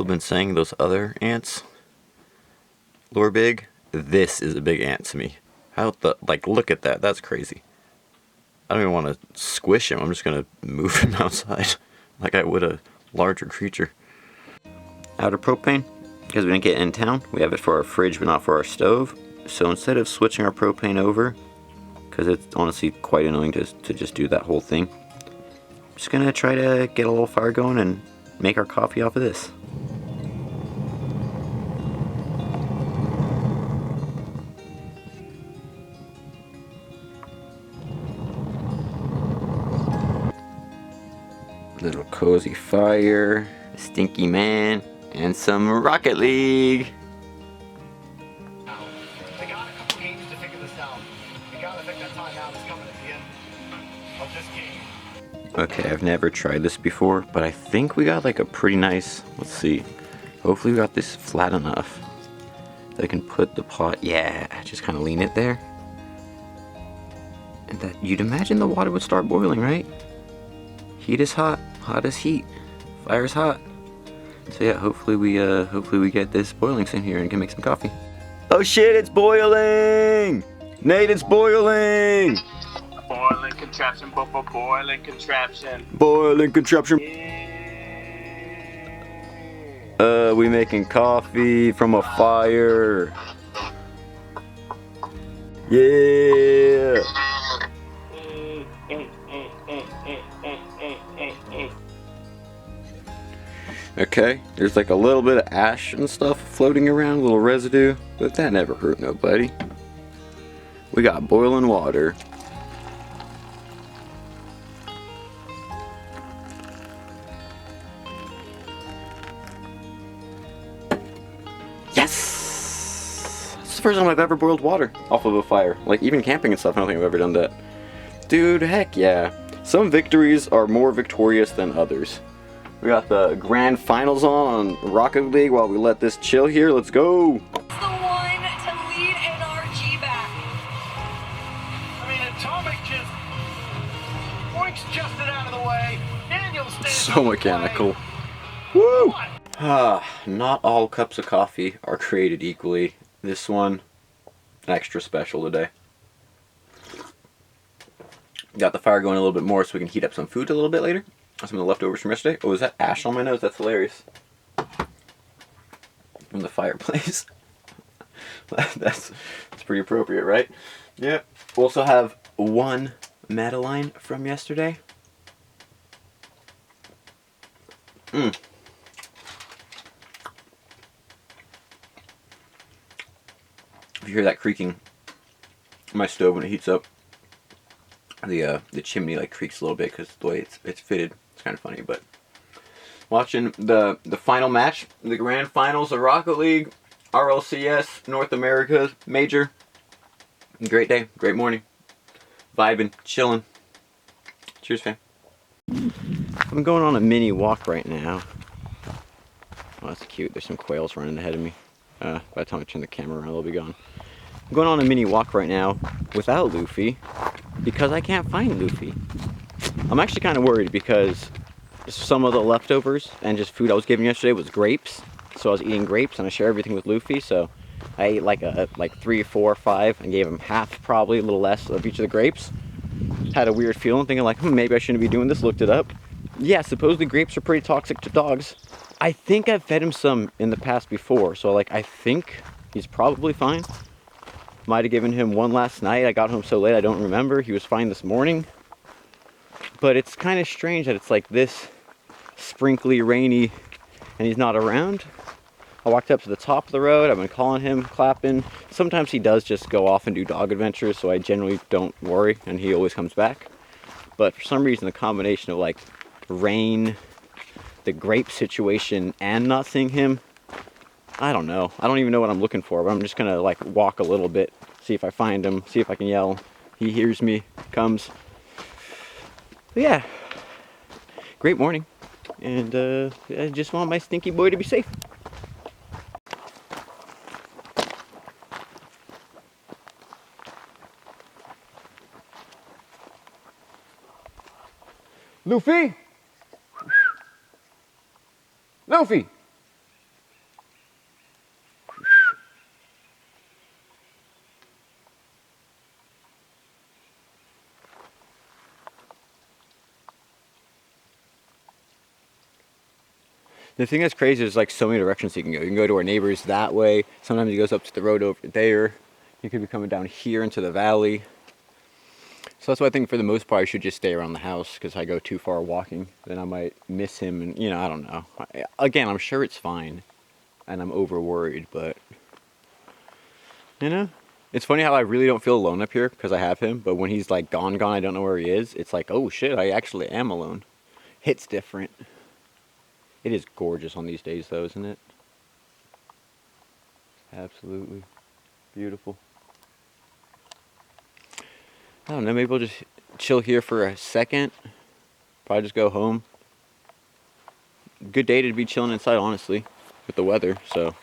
have been saying those other ants were big. This is a big ant to me. How the, like, look at that. That's crazy. I don't even want to squish him. I'm just going to move him outside like I would a larger creature. Out of propane, because we didn't get it in town. We have it for our fridge, but not for our stove. So instead of switching our propane over, because it's honestly quite annoying to just do that whole thing, I'm just going to try to get a little fire going and make our coffee off of this. Little cozy fire, stinky man, and some Rocket League. They got a couple games to figure this out. They gotta think that timeout is coming at the end of this game. Okay, I've never tried this before, but I think we got like a pretty nice, let's see. Hopefully we got this flat enough that I can put the pot, yeah, just kind of lean it there. And that, you'd imagine the water would start boiling, right? Heat is hot, hot is heat, fire is hot. So yeah, hopefully we get this boiling soon here and can make some coffee. Oh shit, it's boiling! Nate, it's boiling! Boiling contraption, boiling contraption. Boiling contraption. We making coffee from a fire. Yeah! Okay, there's like a little bit of ash and stuff floating around, a little residue, but that never hurt nobody. We got boiling water. Yes! It's the first time I've ever boiled water off of a fire. Like even camping and stuff, I don't think I've ever done that. Dude, heck yeah. Some victories are more victorious than others. We got the grand finals on Rocket League while we let this chill here. Let's go! The one to lead NRG back. I mean, Atomic just points Justin out of the way. Daniel stands So mechanical. Woo! Not all cups of coffee are created equally. This one, extra special today. Got the fire going a little bit more so we can heat up some food a little bit later. Some of the leftovers from yesterday. Oh, is that ash on my nose? That's hilarious. From the fireplace. that's pretty appropriate, right? Yeah. We also have one Madeline from yesterday. If you hear that creaking in my stove when it heats up, the chimney like creaks a little bit because the way it's fitted. It's kind of funny, but watching the final match, the grand finals of Rocket League, RLCS, North America Major. Great day, great morning, vibing, chilling. Cheers, fam. I'm going on a mini walk right now. Oh, that's cute. There's some quails running ahead of me. By the time I turn the camera around, they'll be gone. I'm going on a mini walk right now without Luffy because I can't find Luffy. I'm actually kind of worried because some of the leftovers and just food I was given yesterday was grapes. So I was eating grapes and I share everything with Luffy. So I ate like 3, 4, 5 and gave him half, probably a little less of each of the grapes. Had a weird feeling, thinking like, maybe I shouldn't be doing this. Looked it up. Yeah, supposedly grapes are pretty toxic to dogs. I think I've fed him some in the past before. So like, I think he's probably fine. Might have given him one last night. I got home so late I don't remember. He was fine this morning. But it's kind of strange that it's like this sprinkly, rainy, and he's not around. I walked up to the top of the road. I've been calling him, clapping. Sometimes he does just go off and do dog adventures, so I generally don't worry, and he always comes back. But for some reason, the combination of like rain, the grape situation, and not seeing him, I don't know. I don't even know what I'm looking for, but I'm just gonna like walk a little bit, see if I find him, see if I can yell. He hears me, comes. But yeah, great morning, and I just want my stinky boy to be safe. Luffy! Luffy! The thing that's crazy is like so many directions you can go. You can go to our neighbors that way. Sometimes he goes up to the road over there. You could be coming down here into the valley. So that's why I think for the most part I should just stay around the house, because if I go too far walking, then I might miss him, and you know, I don't know. Again, I'm sure it's fine, and I'm over worried, but you know, it's funny how I really don't feel alone up here because I have him, but when he's like gone, I don't know where he is. It's like, oh shit, I actually am alone. Hits different. It is gorgeous on these days though, isn't it? Absolutely beautiful. I don't know, maybe we'll just chill here for a second. Probably just go home. Good day to be chilling inside, honestly, with the weather, so.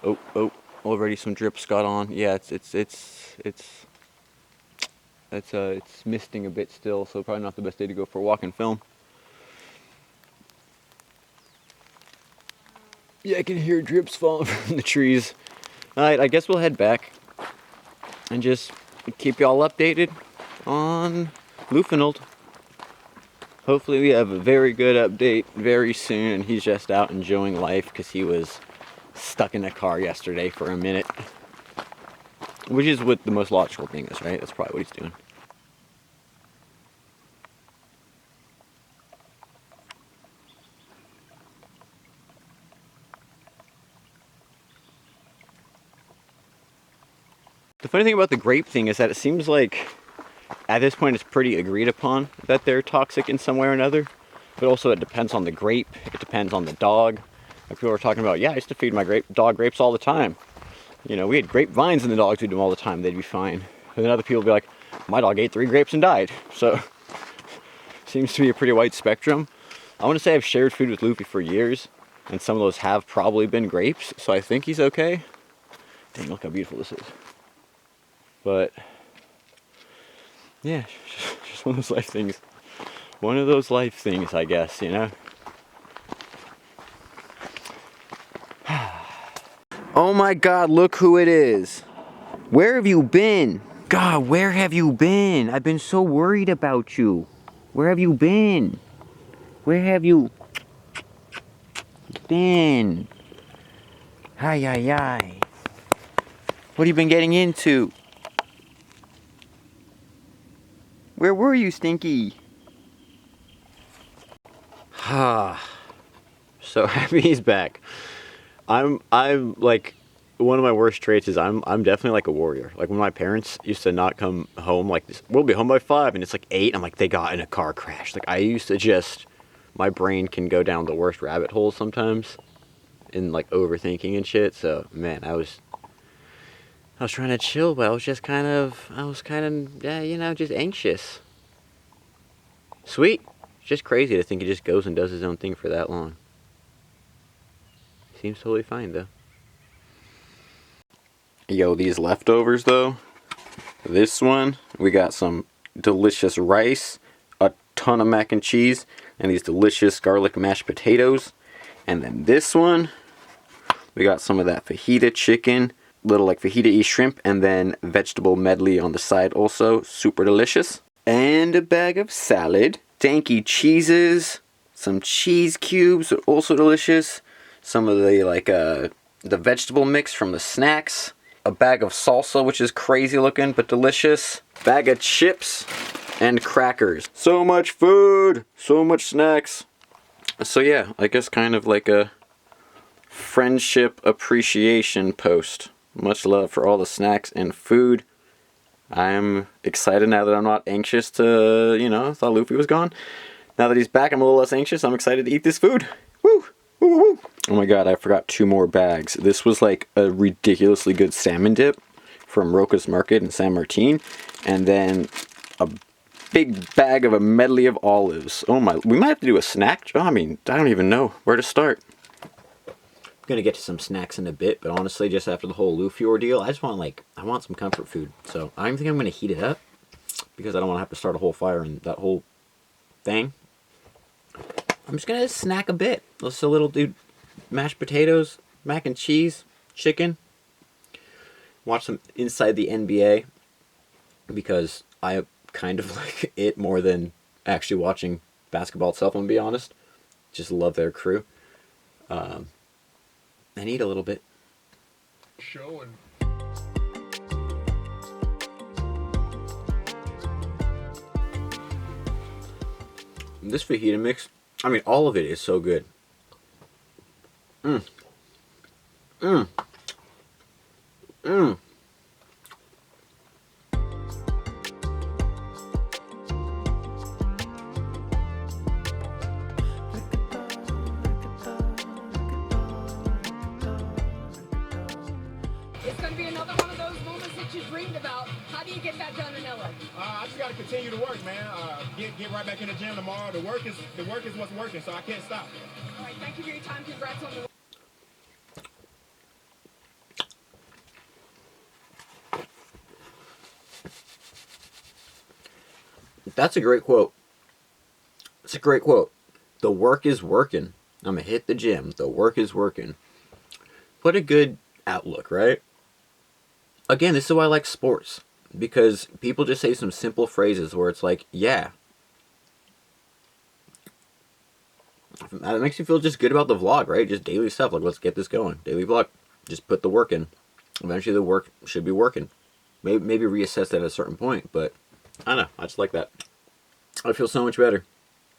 Oh, already some drips got on. Yeah, it's misting a bit still, so probably not the best day to go for a walk and film. Yeah, I can hear drips falling from the trees. Alright, I guess we'll head back and just keep y'all updated on Lufenold. Hopefully we have a very good update very soon, and he's just out enjoying life because he was stuck in a car yesterday for a minute. Which is what the most logical thing is, right? That's probably what he's doing. The funny thing about the grape thing is that it seems like at this point it's pretty agreed upon that they're toxic in some way or another. But also it depends on the grape, it depends on the dog. Like people were talking about, yeah, I used to feed my dog grapes all the time. You know, we had grapevines and the dogs would do them all the time, they'd be fine. And then other people would be like, my dog ate 3 grapes and died. So, seems to be a pretty wide spectrum. I want to say I've shared food with Luffy for years, and some of those have probably been grapes, so I think he's okay. Dang, look how beautiful this is. But, yeah, just one of those life things. One of those life things, I guess, you know? Oh my god, look who it is. Where have you been? God, where have you been? I've been so worried about you. Where have you been? Where have you been? Hi. What have you been getting into? Where were you, Stinky? So happy he's back. I'm like, one of my worst traits is I'm definitely like a warrior. Like when my parents used to not come home, like this, we'll be home by 5 and it's like 8. I'm like, they got in a car crash. Like I used to just, my brain can go down the worst rabbit holes sometimes in like overthinking and shit. So man, I was trying to chill, but I was kind of, yeah, you know, just anxious. Sweet. It's just crazy to think he just goes and does his own thing for that long. Seems totally fine though. Yo, these leftovers though. This one, we got some delicious rice, a ton of mac and cheese, and these delicious garlic mashed potatoes. And then this one, we got some of that fajita chicken, little like fajita-y shrimp, and then vegetable medley on the side also. Super delicious. And a bag of salad, danky cheeses, some cheese cubes, also delicious. Some of the like the vegetable mix from the snacks. A bag of salsa, which is crazy looking but delicious. Bag of chips and crackers. So much food, so much snacks. So yeah, I guess kind of like a friendship appreciation post. Much love for all the snacks and food. I'm excited now that I'm not anxious to, you know, thought Luffy was gone. Now that he's back, I'm a little less anxious. I'm excited to eat this food. Woo! Woo, woo. Oh my god, I forgot 2 more bags. This was like a ridiculously good salmon dip from Roca's Market in San Martin. And then a big bag of a medley of olives. Oh my, we might have to do a snack. I mean, I don't even know where to start. I'm gonna get to some snacks in a bit, but honestly, just after the whole Luffy ordeal, I just want I want some comfort food. So I don't even think I'm gonna heat it up because I don't want to have to start a whole fire and that whole thing. I'm just gonna snack a bit. Just a little dude, mashed potatoes, mac and cheese, chicken. Watch some Inside the NBA because I kind of like it more than actually watching basketball itself, I'm gonna be honest. Just love their crew. and eat a little bit. Show and This fajita mix, I mean, all of it is so good. Mmm. Mmm. Mmm. It's going to be another one of those moments that you dreamed about. How do you get that done in LA? I just got to continue to work, man. Get right back in the gym tomorrow. The work is what's working, so I can't stop. All right, thank you for your time. Congrats on the... That's a great quote. It's a great quote. The work is working. I'm gonna hit the gym. The work is working. What a good outlook, right? Again, this is why I like sports. Because people just say some simple phrases where it's like, yeah. That makes you feel just good about the vlog, right? Just daily stuff. Like, let's get this going. Daily vlog. Just put the work in. Eventually the work should be working. Maybe reassess that at a certain point, but I don't know. I just like that. I feel so much better.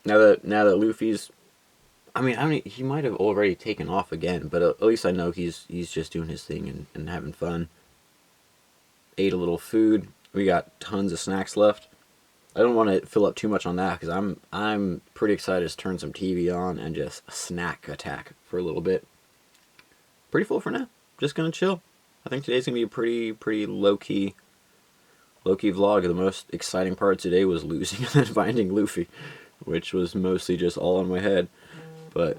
Now that Luffy's, I mean, he might have already taken off again, but at least I know he's just doing his thing and having fun. Ate a little food. We got tons of snacks left. I don't want to fill up too much on that because I'm pretty excited to turn some TV on and just snack attack for a little bit. Pretty full for now. Just gonna chill. I think today's gonna be a pretty low key vlog. The most exciting part today was losing and then finding Luffy, which was mostly just all in my head. But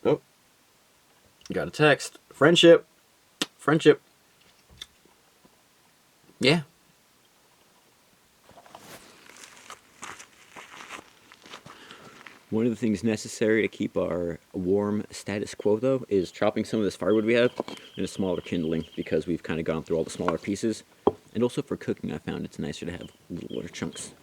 oh, got a text. Friendship. Yeah. One of the things necessary to keep our warm status quo, though, is chopping some of this firewood we have in a smaller kindling, because we've kind of gone through all the smaller pieces. And also for cooking, I found it's nicer to have littler chunks.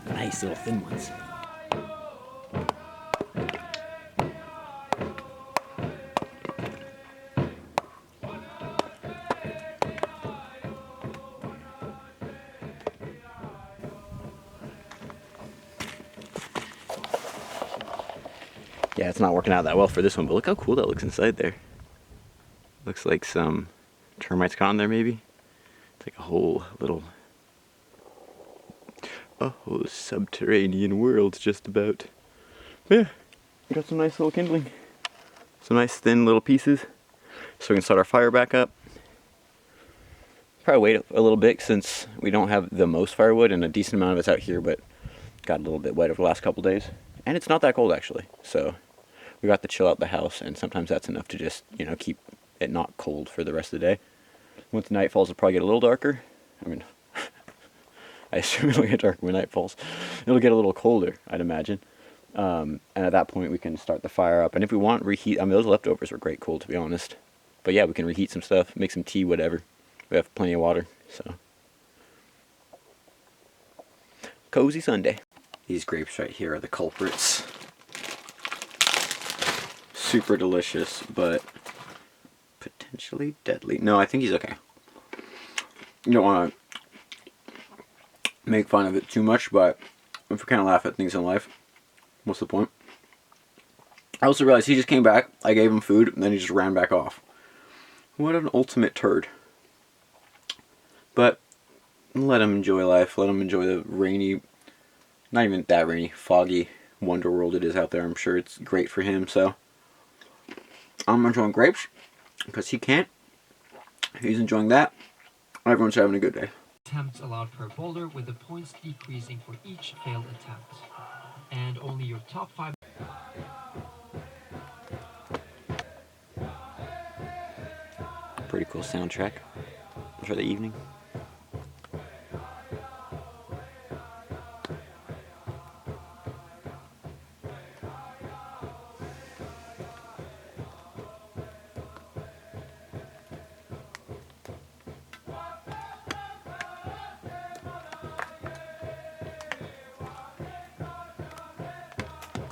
Nice little thin ones. Yeah, it's not working out that well for this one, but look how cool that looks inside there. Looks like some termites got in there, maybe. It's like a whole little... a whole subterranean world, just about. But yeah, we got some nice little kindling. Some nice thin little pieces. So we can start our fire back up. Probably wait a little bit since we don't have the most firewood, and a decent amount of it's out here, but got a little bit wet over the last couple days. And it's not that cold, actually. So we got to chill out the house, and sometimes that's enough to just, you know, keep it not cold for the rest of the day. Once night falls, it'll probably get a little darker. I mean, I assume it'll get darker when night falls. It'll get a little colder, I'd imagine. And at that point, we can start the fire up. And if we want, reheat. I mean, those leftovers were great cold, to be honest. But yeah, we can reheat some stuff, make some tea, whatever. We have plenty of water, so. Cozy Sunday. These grapes right here are the culprits. Super delicious, but potentially deadly. No, I think he's okay. You don't want to make fun of it too much, but if we kind of laugh at things in life, what's the point? I also realized he just came back, I gave him food, and then he just ran back off. What an ultimate turd. But let him enjoy life, let him enjoy the rainy, not even that rainy, foggy wonder world it is out there. I'm sure it's great for him, so I'm enjoying grapes, because he can't. He's enjoying that. Everyone's having a good day. Attempts allowed per bowler, with the points decreasing for each failed attempt. And only your top 5... Pretty cool soundtrack for the evening.